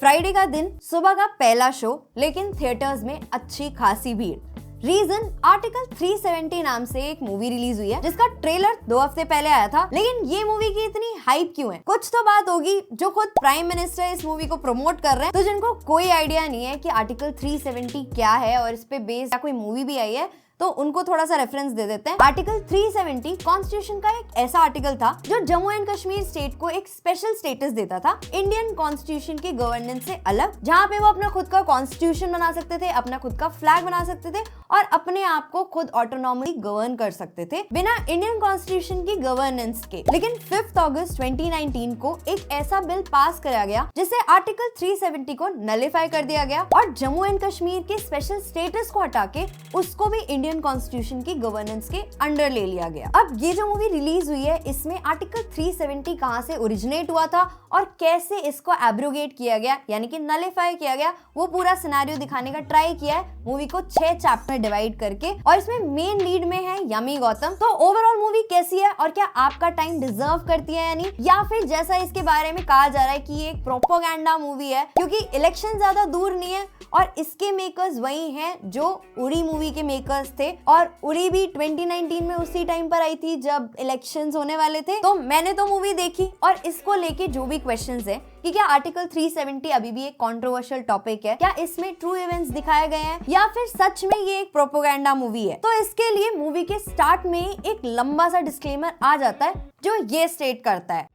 Friday का दिन, सुबह का पहला शो, लेकिन थिएटर्स में अच्छी खासी भीड़। रीजन, आर्टिकल 370 नाम से एक मूवी रिलीज हुई है जिसका ट्रेलर 2 हफ्ते पहले आया था, लेकिन ये मूवी की इतनी हाइप क्यों है? कुछ तो बात होगी। जो खुद प्राइम मिनिस्टर इस मूवी को प्रमोट कर रहे हैं, तो जिनको कोई आइडिया नहीं है कि आर्टिकल 370 क्या है और इस पे बेस्ड कोई मूवी भी आई है, तो उनको थोड़ा सा रेफरेंस दे देते हैं। आर्टिकल 370 कॉन्स्टिट्यूशन का एक ऐसा आर्टिकल था जो जम्मू एंड कश्मीर स्टेट को एक स्पेशल स्टेटस देता था इंडियन कॉन्स्टिट्यूशन के गवर्नेंस से अलग, जहाँ पे वो अपना खुद का कॉन्स्टिट्यूशन बना सकते थे, अपना खुद का फ्लैग बना सकते थे और अपने आप को खुद ऑटोनॉमली गवर्न कर सकते थे बिना इंडियन कॉन्स्टिट्यूशन की गवर्नेंस के। लेकिन 5 अगस्त 2019 को एक ऐसा बिल पास कराया गया जिससे आर्टिकल 370 को नलिफाई कर दिया गया और जम्मू एंड कश्मीर के स्पेशल स्टेटस को हटा के उसको भी इंडियन कॉन्स्टिट्यूशन की गवर्नेंस के अंडर ले लिया गया। अब ये जो मूवी रिलीज हुई है, इसमें आर्टिकल 370 कहां से ओरिजिनेट हुआ था और कैसे इसको एब्रोगेट किया गया, यानी कि नलिफाई किया गया, वो पूरा सिनेरियो दिखाने का ट्राई किया है मूवी को 6 चैप्टर डिवाइड करके। और इसमें मेन लीड में है यामी गौतम। तो ओवरऑल मूवी कैसी है और क्या आपका टाइम डिजर्व करती है या नहीं, या फिर जैसा इसके बारे में कहा जा रहा है कि ये एक प्रोपेगेंडा मूवी है क्योंकि इलेक्शन ज्यादा दूर नहीं है और इसके मेकर्स वही हैं जो उरी मूवी के मेकर्स थे, और उरी भी 2019 में उसी टाइम पर आई थी जब इलेक्शंस होने वाले थे। तो मैंने तो मूवी देखी और इसको लेके जो भी क्वेश्चंस है कि क्या आर्टिकल 370 अभी भी एक कंट्रोवर्शियल टॉपिक है, क्या इसमें ट्रू इवेंट्स दिखाए गए हैं या फिर सच में ये एक प्रोपेगेंडा मूवी है, तो इसके लिए मूवी के स्टार्ट में एक लंबा सा डिस्क्लेमर आ जाता है जो ये स्टेट करता है।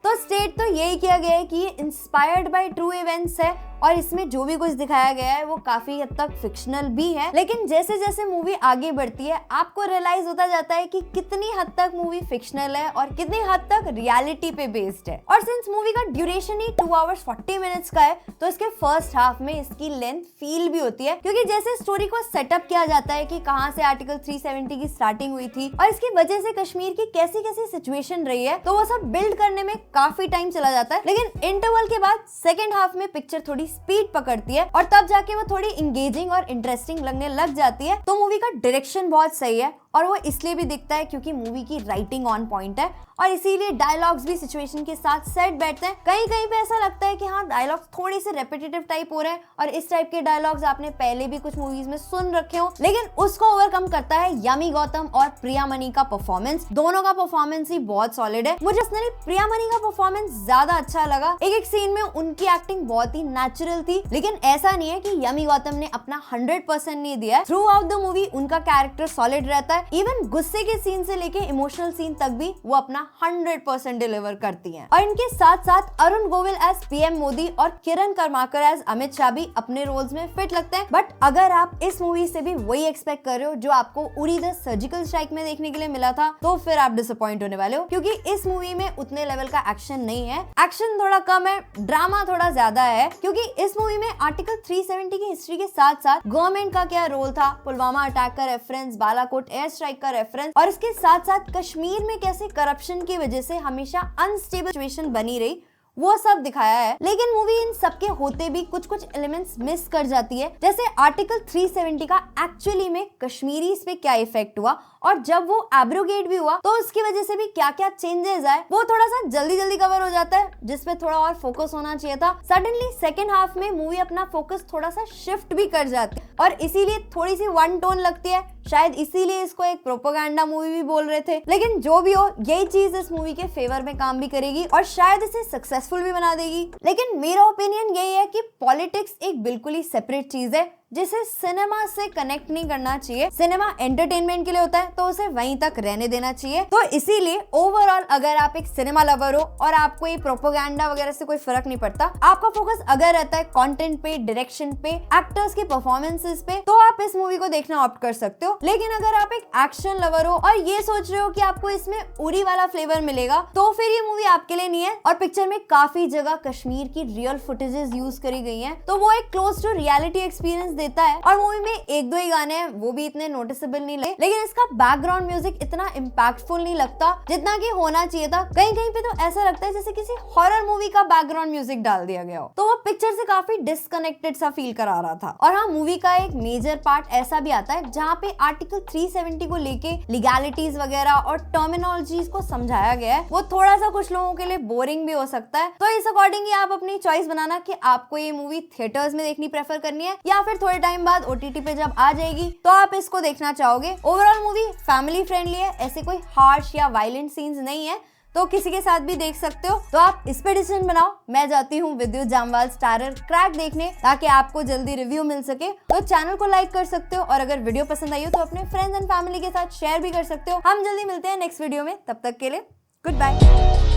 तो स्टेट तो यही किया गया है कि ये इंस्पायर्ड बाय ट्रू इवेंट्स है और इसमें जो भी कुछ दिखाया गया है वो काफी हद तक फिक्शनल भी है। लेकिन जैसे जैसे मूवी आगे बढ़ती है आपको रियलाइज होता जाता है कि कितनी हद तक मूवी फिक्शनल है और कितनी हद तक रियलिटी पे बेस्ड है। और सिंस मूवी का ड्यूरेशन ही 2 आवर्स 40 मिनट्स का है, तो इसके फर्स्ट हाफ में इसकी लेंथ फील भी होती है क्योंकि जैसे स्टोरी को सेटअप किया जाता है कि कहाँ से आर्टिकल 370 की स्टार्टिंग हुई थी और इसकी वजह से कश्मीर की कैसी कैसी सिचुएशन रही है, तो वो सब बिल्ड करने में काफी टाइम चला जाता है। लेकिन इंटरवल के बाद सेकेंड हाफ में पिक्चर थोड़ी स्पीड पकड़ती है और तब जाके वो थोड़ी इंगेजिंग और इंटरेस्टिंग लगने लग जाती है। तो मूवी का डायरेक्शन बहुत सही है और वो इसलिए भी दिखता है क्योंकि मूवी की राइटिंग ऑन पॉइंट है और इसीलिए डायलॉग्स भी सिचुएशन के साथ सेट बैठते हैं। कहीं कहीं पे ऐसा लगता है कि हाँ, डायलॉग्स थोड़ी से रेपिटेटिव टाइप हो रहे हैं और इस टाइप के डायलॉग्स आपने पहले भी कुछ मूवीज में सुन रखे हो, लेकिन उसको ओवरकम करता है यामी गौतम और प्रियामणि का परफॉर्मेंस। दोनों का परफॉर्मेंस ही बहुत सॉलिड है। मुझे पर्सनली प्रियामणि का परफॉर्मेंस ज्यादा अच्छा लगा। एक सीन में उनकी एक्टिंग बहुत ही नेचुरल थी, लेकिन ऐसा नहीं है कि यामी गौतम ने अपना 100% नहीं दिया है। थ्रू आउट द मूवी उनका कैरेक्टर सॉलिड रहता है। इवन गुस्से के सीन से लेके इमोशनल सीन तक भी वो अपना 100% डिलीवर करती हैं। और इनके साथ साथ अरुण गोविल एज पीएम मोदी और किरण कर्माकर एज अमित शाह भी अपने रोल्स में फिट लगते हैं। बट अगर आप इस मूवी से भी वही एक्सपेक्ट कर रहे हो जो आपको उरी द सर्जिकल स्ट्राइक में देखने के लिए मिला था, तो फिर आप डिसअपॉइंट होने वाले हो क्योंकि इस मूवी में उतने लेवल का एक्शन नहीं है। एक्शन थोड़ा कम है, ड्रामा थोड़ा ज्यादा है क्योंकि इस मूवी में आर्टिकल 370 की हिस्ट्री के साथ साथ गवर्नमेंट का क्या रोल था, पुलवामा अटैक का रेफरेंस, बालाकोट एयर स्ट्राइक का रेफरेंस और इसके साथ साथ कश्मीर में कैसे करप्शन की वजह से हमेशा अनस्टेबल सिचुएशन बनी रही, वो सब दिखाया है। लेकिन मूवी इन सब के होते भी कुछ कुछ एलिमेंट्स मिस कर जाती है, जैसे आर्टिकल 370 का एक्चुअली में कश्मीरीज पे क्या इफेक्ट हुआ और जब वो एब्रोगेट भी हुआ तो उसकी वजह से भी क्या क्या चेंजेस आए, वो थोड़ा सा जल्दी जल्दी कवर हो जाता है जिसपे थोड़ा और फोकस होना चाहिए था। सडनली सेकेंड हाफ में मूवी अपना फोकस थोड़ा सा शिफ्ट भी कर जाती है और इसीलिए थोड़ी सी वन टोन लगती है। शायद इसीलिए इसको एक प्रोपेगेंडा मूवी भी बोल रहे थे। लेकिन जो भी हो, यही चीज इस मूवी के फेवर में काम भी करेगी और शायद इसे सक्सेसफुल भी बना देगी। लेकिन मेरा ओपिनियन यही है कि पॉलिटिक्स एक बिल्कुल ही सेपरेट चीज है जिसे सिनेमा से कनेक्ट नहीं करना चाहिए। सिनेमा एंटरटेनमेंट के लिए होता है तो उसे वहीं तक रहने देना चाहिए। तो इसीलिए ओवरऑल अगर आप एक सिनेमा लवर हो और आपको ये प्रोपेगेंडा वगैरह से कोई फर्क नहीं पड़ता, आपका फोकस अगर रहता है कंटेंट पे, डायरेक्शन पे, एक्टर्स के परफॉर्मेंसेस पे, तो आप इस मूवी को देखना ऑप्ट कर सकते हो। लेकिन अगर आप एक एक्शन लवर हो और ये सोच रहे हो कि आपको इसमें उरी वाला फ्लेवर मिलेगा, तो फिर ये मूवी आपके लिए नहीं है। और पिक्चर में काफी जगह कश्मीर की रियल फुटेजेस यूज करी गई हैं, तो वो एक क्लोज टू रियलिटी एक्सपीरियंस देता है और मूवी में एक दो ही गाने हैं वो भी इतने नोटिसेबल नहीं लगे, लेकिन इसका बैकग्राउंड म्यूजिक इतना इम्पैक्टफुल नहीं लगता जितना कि होना चाहिए था। कहीं कहीं पे तो ऐसा लगता है जैसे किसी हॉरर मूवी का बैकग्राउंड म्यूजिक डाल दिया गया हो, तो वो पिक्चर से काफी डिस्कनेक्टेड सा फील करा रहा था। और हाँ, मूवी का एक मेजर पार्ट ऐसा भी आता है जहाँ पे आर्टिकल 370 को लेके लीगैलिटीज वगैरह और टर्मिनोलॉजीज को समझाया गया है। वो थोड़ा सा कुछ लोगों के लिए बोरिंग भी हो सकता है, तो इस अकॉर्डिंग ही आप अपनी चॉइस बनाना कि आपको ये मूवी थिएटर्स में देखनी प्रेफर करनी है या फिर थोड़े टाइम बाद ओटीटी पे जब आ जाएगी तो आप इसको देखना चाहोगे। ओवरऑल मूवी फैमिली फ्रेंडली है, ऐसे कोई हार्श या वायलेंट सीन्स नहीं है, तो किसी के साथ भी देख सकते हो। तो आप इस पे डिसीजन बनाओ। मैं जाती हूँ विद्युत जामवाल स्टारर क्रैक देखने ताकि आपको जल्दी रिव्यू मिल सके। तो चैनल को लाइक कर सकते हो और अगर वीडियो पसंद आई हो तो अपने फ्रेंड्स एंड फैमिली के साथ शेयर भी कर सकते हो। हम जल्दी मिलते हैं नेक्स्ट वीडियो में, तब तक के लिए गुड बाय।